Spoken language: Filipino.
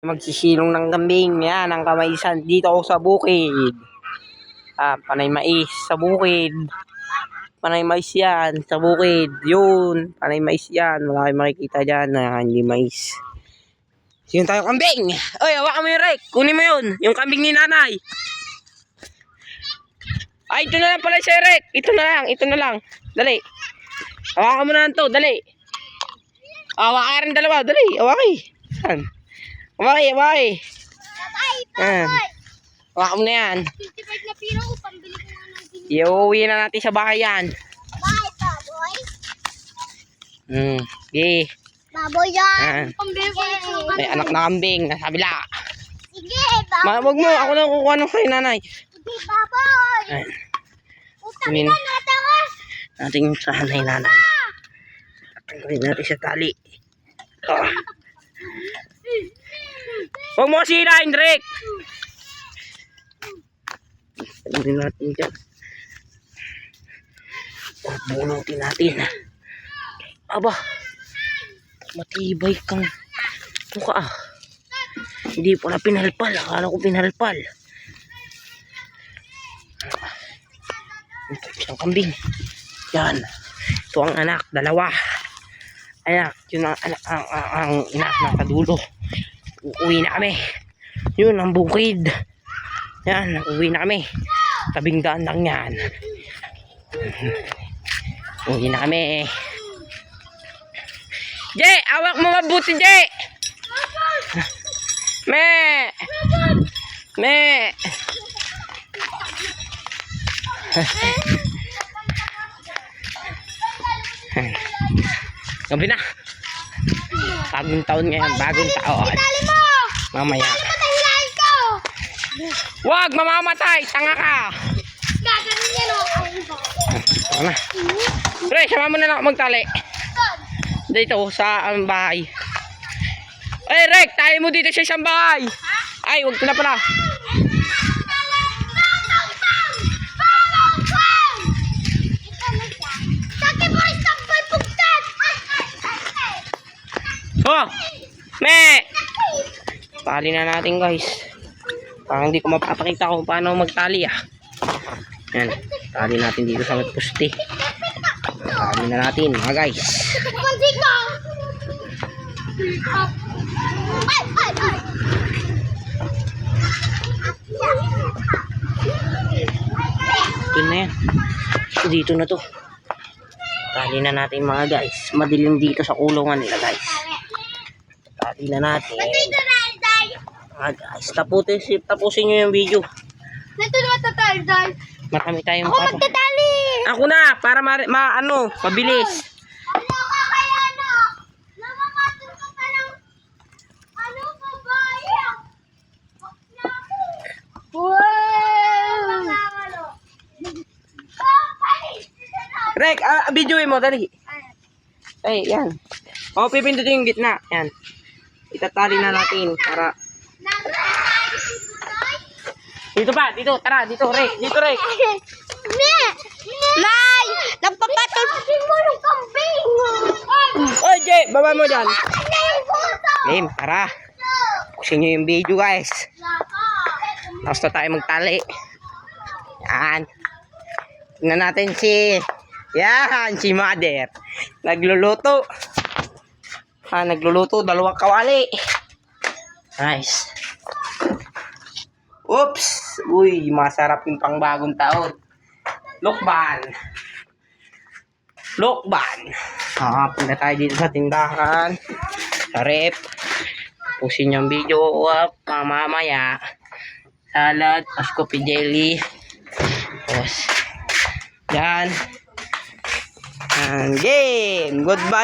Magsisilong ng kambing. Yan, ang kamaisan. Dito ako sa bukid. Panay mais sa bukid. Panay mais yan sa bukid. Yun, panay mais yan. Wala kayong makikita dyan na hindi mais. Sino tayo kambing? Oy, hawakan mo yung rek. Kunin mo yun. Yung kambing ni nanay. Ay, ito na lang pala siya, rek. Ito na lang. Dali. Hawakan mo na lang to, dali. Hawakan rin dalawa, dali. Hawakan. Yan. Hawakan. Yan. Hawakan mo na yan. 55 na piro, pambili ko na ng binili. Iuwi na natin sa bahay yan. Bahay pa, boy. Okay. Baboy yan. Pambili ko na ng May anak na kambing, nasa kabila. Sige, baboy. Wag mo, ako na kukuha ng kay nanay. Sige, baboy. Ayan. Utang na natawa. Natin yung sa nanay. Tanggalin natin sa tali. Huwag mo sirain, Drake. Tanggalin natin dyan. Bunutin natin. Aba, matibay kang mukha. Hindi pala pinalpal. Akala ko pinalpal. Ito isang kambing. Yan. Ito ang anak. Dalawa. Anak. Yun ang anak. Ang anak ng kadulo. Uuwi na kami. Yun ang bukid. Yan. Uuwi na kami. Tabing daan lang yan. Uuwi na kami. Jay! Awak mo mabuti, Jay! Me! Gabi na. Bagong taon ngayon. Bagong taon. Mamaya. Patahilahin ko. Wag! Mamamatay! Tanga ka! Gaganon yan o. Ano na? Pre, sama mo na lang magtali. Dito sa bahay. Ay, Rek! Tayo mo dito sa isang bahay. Ay, wag ko na pala. Oh! Me! Tali na natin, guys. Parang hindi ko mapapakita kung paano magtali, Yan. Tali natin dito sa pusti. Tali na natin, mga guys. Ito na yan. Dito na to. Tali na natin, mga guys. Madilim dito sa kulungan nila, guys. Tali na natin. Mga guys, tapusin nyo yung video. Ito naman tatali. Marami tayong Ako magtatali. Ako na, para mabilis. Ano ka kaya na? Namamatol ka pa ng babae. Wow! Rek, videoin mo, dali. Ay, yan. Pipindutin yung gitna. Yan. Itatali na natin para... Dito pa, dito, tara, dito, Rek. Dito, Rek. Nay! Nagpapatol mo ng kambing! Oy, Jay, baba mo dyan. Lim, tara. Pusin nyo yung video, guys. Tapos na tayo magtali. Yan. Tingnan natin si... Yan, si Mother. Nagluluto. Nagluluto, dalawang kawali. Nice. Oops. Uy, masarap yung pangbagong taon. Lokban. Punta tayo dito sa tindahan. Sa rep. Pusin yung video up mamaya. Salad, Ascopi jelly. Tapos, yan. And game. Goodbye.